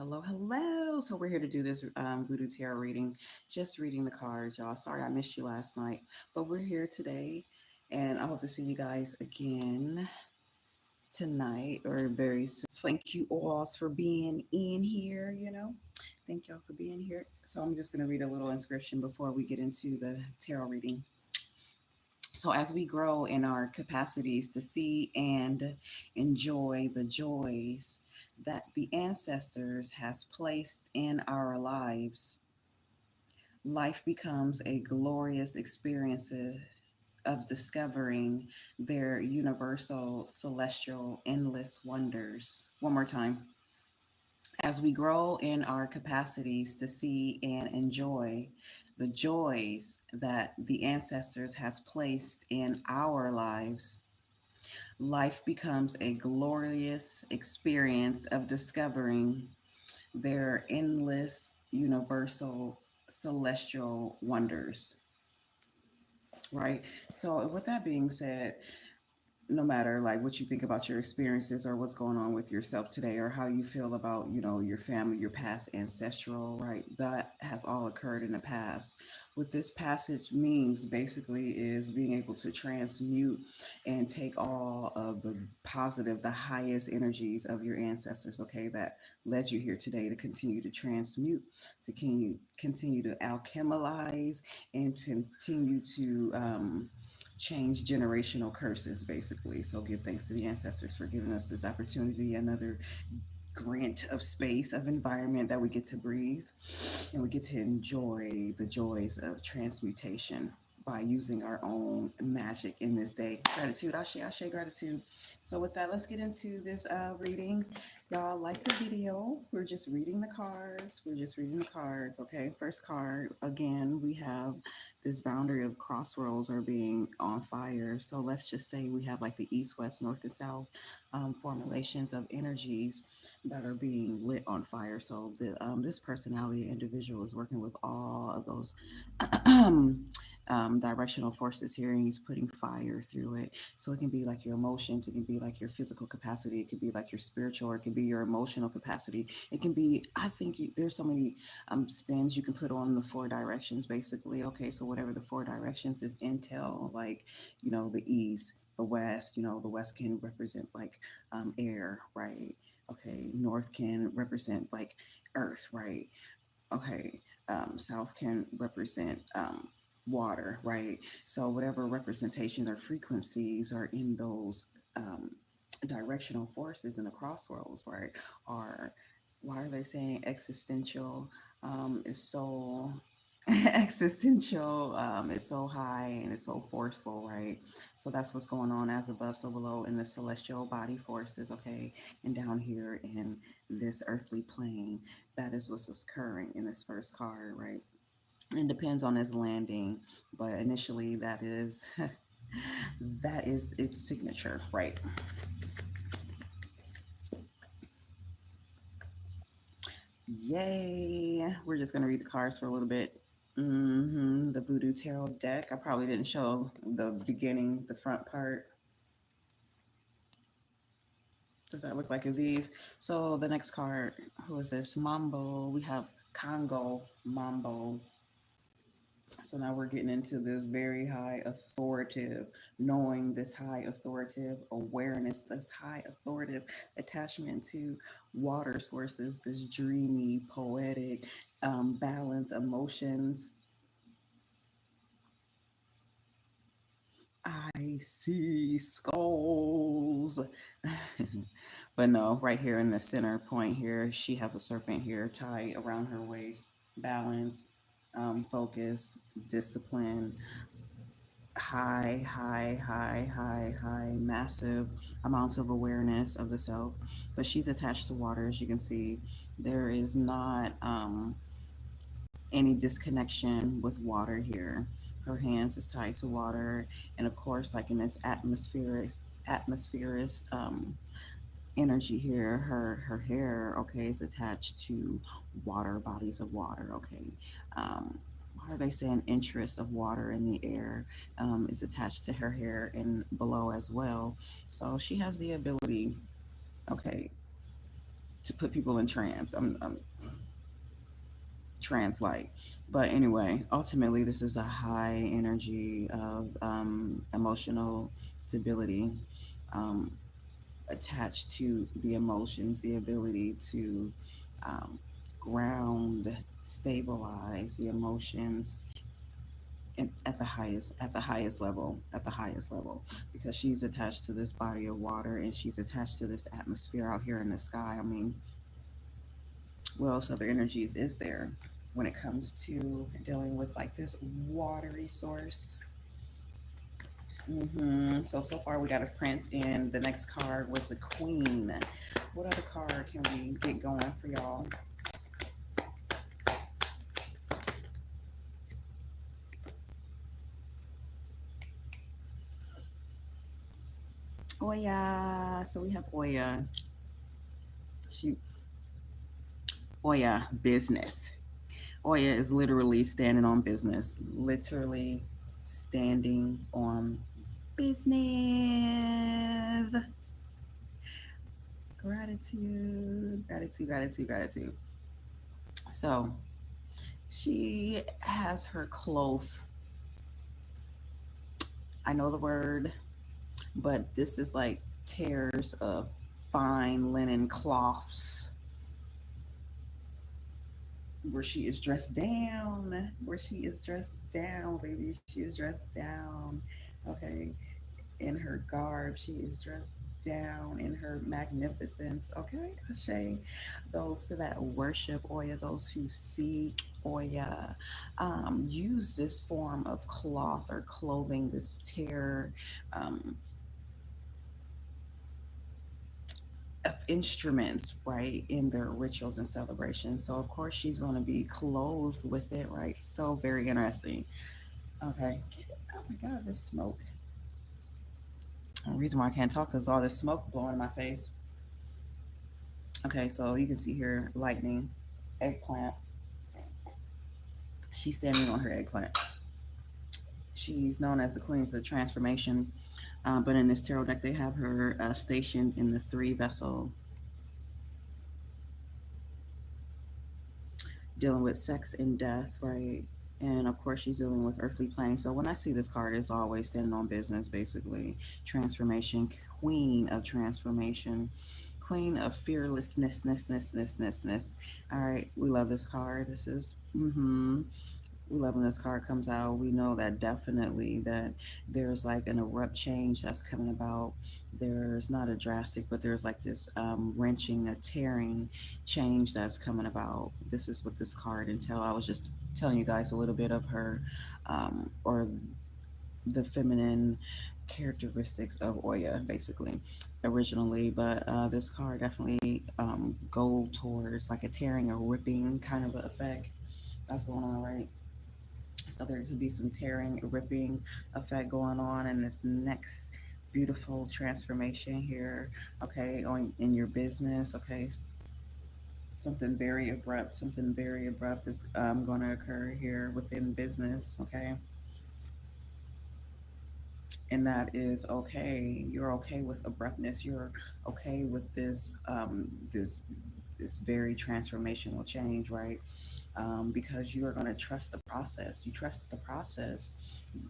Hello, hello. So we're here to do this Voodoo Tarot reading, just reading the cards, y'all. Sorry I missed you last night, but we're here today, and I hope to see you guys again tonight or very soon. Thank you all for being in here. Thank y'all for being here. So I'm just going to read a little inscription before we get into the tarot reading. So, as we grow in our capacities to see and enjoy the joys that the ancestors has placed in our lives, life becomes a glorious experience of discovering their universal, celestial, endless wonders. One more time. As we grow in our capacities to see and enjoy the joys that the ancestors has placed in our lives, life becomes a glorious experience of discovering their endless universal celestial wonders, right? So with that being said, no matter like what you think about your experiences or what's going on with yourself today or how you feel about your family, your past ancestral, right, that has all occurred in the past. What this passage means basically is being able to transmute and take all of the positive, the highest energies of your ancestors, okay, that led you here today, to continue to transmute, to continue to alchemize, and to continue to change generational curses, basically. So give thanks to the ancestors for giving us this opportunity, another grant of space, of environment that we get to breathe, and we get to enjoy the joys of transmutation by using our own magic in this day. Gratitude, ashe, gratitude. So with that, let's get into this reading. Y'all like the video? We're just reading the cards. We're just reading the cards. Okay, first card. Again, we have this boundary of crossroads are being on fire. So let's just say we have like the east, west, north, and south formulations of energies that are being lit on fire. So this personality individual is working with all of those directional forces here, and he's putting fire through it. So it can be like your emotions, it can be like your physical capacity, it could be like your spiritual, or it can be your emotional capacity. It can be, I think there's so many spins you can put on the four directions, basically. Okay, so whatever the four directions is intel, like, the east, the west, the west can represent like air, right? Okay, north can represent like earth, right? Okay, south can represent water, right? So whatever representation or frequencies are in those directional forces in the crossroads, right? Are Why are they saying existential is so existential, it's so high and it's so forceful, right? So that's what's going on, as above so below, in the celestial body forces, okay, and down here in this earthly plane. That is what's occurring in this first card, right? It depends on its landing, but initially that is that is its signature, right? Yay! We're just gonna read the cards for a little bit. The Voodoo Tarot deck. I probably didn't show the beginning, the front part. Does that look like a V? So the next card, who is this? Mambo. We have Congo Mambo. So now we're getting into this very high authoritative, knowing this high authoritative awareness, this high authoritative attachment to water sources, this dreamy, poetic, balance, emotions. I see skulls. But no, right here in the center point here, she has a serpent here tied around her waist. Balance, focus, discipline, high, massive amounts of awareness of the self. But she's attached to water, as you can see. There is not any disconnection with water here. Her hands is tied to water, and of course, like in this atmospheric energy here, her hair, okay, is attached to water, bodies of water, okay. Why are they saying interest of water in the air is attached to her hair and below as well? So she has the ability, okay, to put people in trance. I'm trance like. But anyway, ultimately, this is a high energy of emotional stability, um, attached to the emotions, the ability to um, ground, stabilize the emotions at the highest level, because she's attached to this body of water and she's attached to this atmosphere out here in the sky. I mean, what else other energies is there when it comes to dealing with like this watery source? So far we got a prince, and the next card was the queen. What other card can we get going for y'all? Oya. So we have Oya. She Oya business. Oya is literally standing on business. Literally standing on business. Gratitude, gratitude, gratitude, gratitude. So she has her cloth. I know the word, but this is like tears of fine linen cloths where she is dressed down, baby. She is dressed down. Okay. In her garb, she is dressed down in her magnificence. Okay. Ashe. Those that worship Oya, those who seek Oya, use this form of cloth or clothing, this tear, um, of instruments, right, in their rituals and celebrations. So of course she's going to be clothed with it, right? So very interesting. Okay. Oh my God, this smoke. The reason why I can't talk is all this smoke blowing in my face. Okay, so you can see here lightning, eggplant. She's standing on her eggplant. She's known as the Queens of Transformation, but in this tarot deck, they have her stationed in the three vessel, dealing with sex and death, right? And of course, she's dealing with earthly planes. So when I see this card, it's always standing on business, basically. Transformation, queen of transformation, queen of fearlessness. All right, we love this card. This is, we love when this card comes out. We know that definitely that there's like an abrupt change that's coming about. There's not a drastic, but there's like this wrenching, a tearing change that's coming about. This is what this card entails. I was just telling you guys a little bit of her, or the feminine characteristics of Oya, basically, originally. But this card definitely go towards like a tearing, a ripping kind of effect that's going on, right? So there could be some tearing, ripping effect going on in this next beautiful transformation here. Okay, on in your business. Okay, something very abrupt is going to occur here within business. Okay, and that is okay. You're okay with abruptness. You're okay with this very transformational change, right? Because you are going to trust the process. You trust the process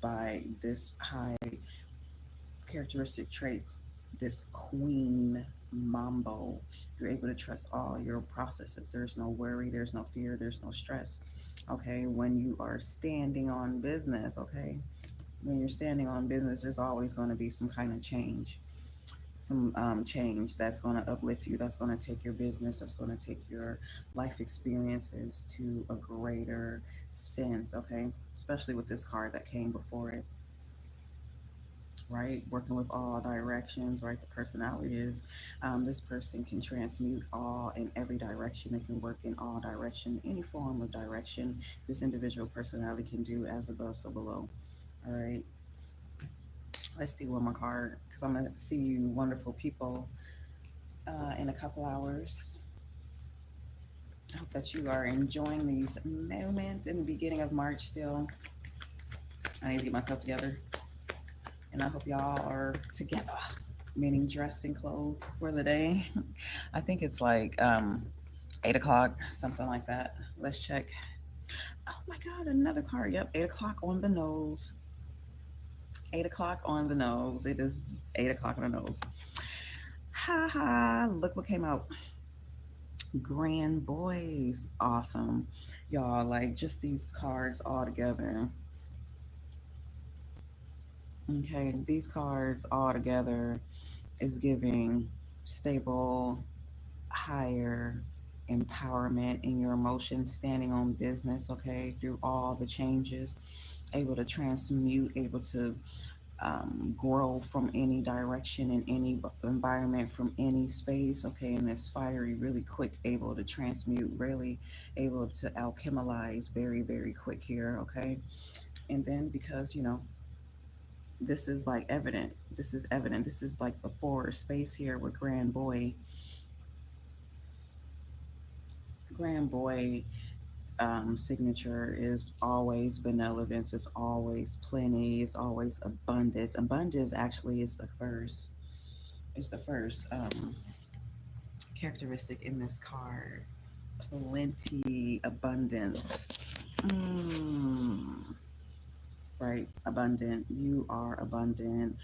by this high characteristic traits, this queen mambo. You're able to trust all your processes. There's no worry, there's no fear, there's no stress. Okay, when you are standing on business, okay, when you're standing on business, there's always going to be some kind of change, some change that's going to uplift you, that's going to take your business, that's going to take your life experiences to a greater sense, okay, especially with this card that came before it, right? Working with all directions, right? The personality is this person can transmute all in every direction. They can work in all direction, any form of direction. This individual personality can do as above, so below. All right. Let's do one more card because I'm gonna see you, wonderful people, in a couple hours. I hope that you are enjoying these moments in the beginning of March. Still, I need to get myself together, and I hope y'all are together. meaning dressed in clothes for the day. I think it's like 8 o'clock, something like that. Let's check. Oh my God, another card. Yep, 8 o'clock on the nose. 8 o'clock on the nose. It is 8 o'clock on the nose. Ha ha! Look what came out. Grand Boys. Awesome. Y'all, like just these cards all together. Okay, these cards all together is giving stable, higher empowerment in your emotions, standing on business, okay, through all the changes, able to transmute, able to grow from any direction in any environment, from any space, okay, in this fiery, really quick, able to transmute, really able to alchemize very, very quick here, okay. And then because, this is like evident, this is evident, this is like the forward space here with Grand Boy signature is always benevolence, it's always plenty, it's always abundance. Abundance actually is the first characteristic in this card. Plenty, abundance. Mm, right, abundant. You are abundant.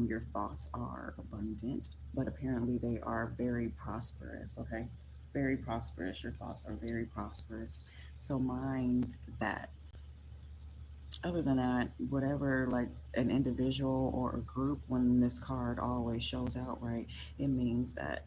Your thoughts are abundant, but apparently they are very prosperous. Okay, very prosperous. Your thoughts are very prosperous. So mind that. Other than that, whatever, like an individual or a group, when this card always shows out, right, it means that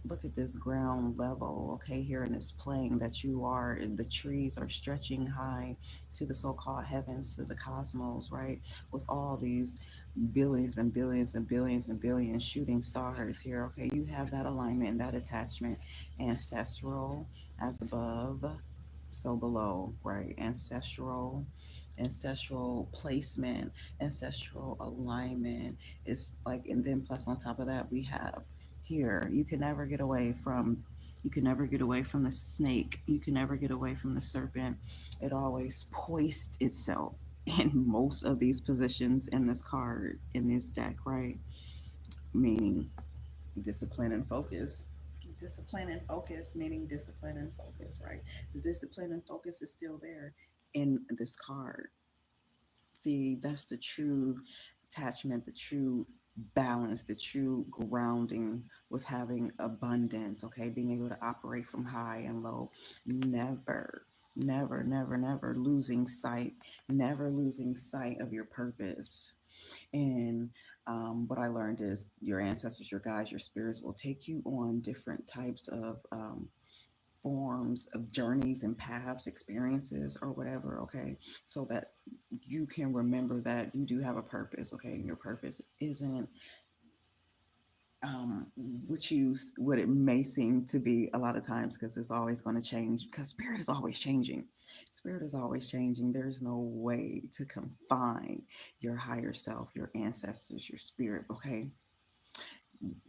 look at this ground level, okay, here in this plane that you are, the trees are stretching high to the so-called heavens, to the cosmos, right, with all these billions and billions and billions and billions shooting stars here, okay, you have that alignment, that attachment, ancestral as above, so below, right, ancestral placement, ancestral alignment is like, and then plus on top of that we have here, you can never get away from, you can never get away from the snake, you can never get away from the serpent. It always poised itself in most of these positions in this card, in this deck, right, meaning discipline and focus. Discipline and focus, meaning discipline and focus, right, the discipline and focus is still there in this card. See, that's the true attachment, the true balance, the true grounding with having abundance, okay? Being able to operate from high and low. Never, never, never, never losing sight of your purpose. And what I learned is your ancestors, your guides, your spirits will take you on different types of forms of journeys and paths, experiences, or whatever, okay? So that you can remember that you do have a purpose, okay? And your purpose isn't um, what it may seem to be a lot of times, because it's always going to change, because spirit is always changing. Spirit is always changing. There's no way to confine your higher self, your ancestors, your spirit, okay?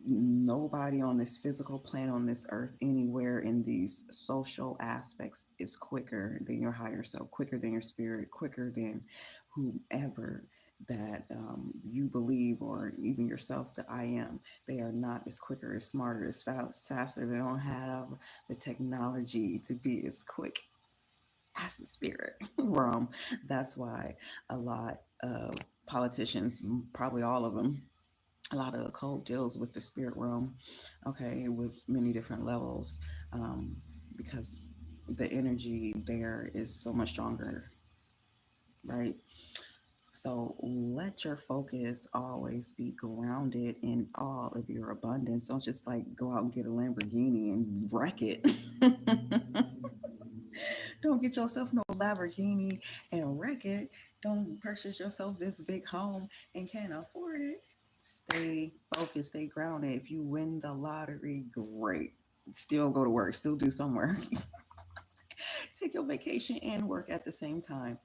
Nobody on this physical plane, on this earth, anywhere in these social aspects is quicker than your higher self, quicker than your spirit, quicker than whomever that you believe, or even yourself, that I am. They are not as quicker, as smarter, as faster. They don't have the technology to be as quick as the spirit realm. That's why a lot of politicians, probably all of them, a lot of occult deals with the spirit realm, okay, with many different levels, um, because the energy there is so much stronger, right? So let your focus always be grounded in all of your abundance. Don't just like go out and get a Lamborghini and wreck it. Don't get yourself no Lamborghini and wreck it. Don't purchase yourself this big home and can't afford it. Stay focused, stay grounded. If you win the lottery, great. Still go to work, still do some work. Take your vacation and work at the same time.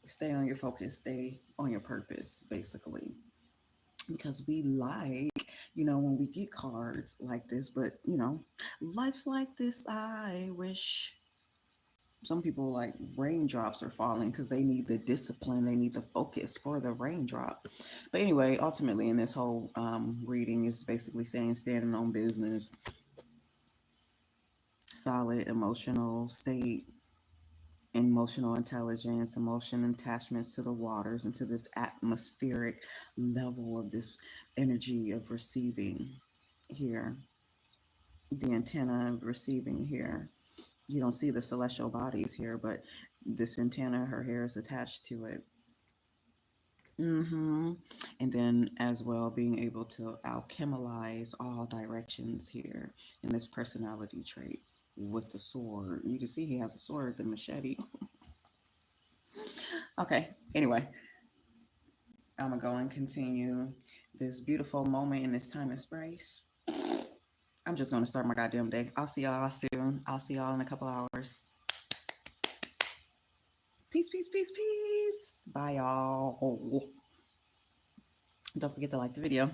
Stay on your focus, stay on your purpose, basically. Because we like, when we get cards like this, but life's like this, I wish. Some people like raindrops are falling because they need the discipline, they need the focus for the raindrop. But anyway, ultimately, in this whole reading, is basically saying standing on business, solid emotional state, emotional intelligence, emotion attachments to the waters and to this atmospheric level of this energy of receiving here, the antenna of receiving here. You don't see the celestial bodies here, but this antenna, her hair is attached to it. hmm And then, as well, being able to alchemalize all directions here in this personality trait with the sword. You can see he has a sword, the machete. Okay, anyway, I'm gonna go and continue this beautiful moment in this time and space. I'm just gonna start my goddamn day. I'll see y'all soon. I'll see y'all in a couple hours. Peace, peace, peace, peace. Bye, y'all. Don't forget to like the video.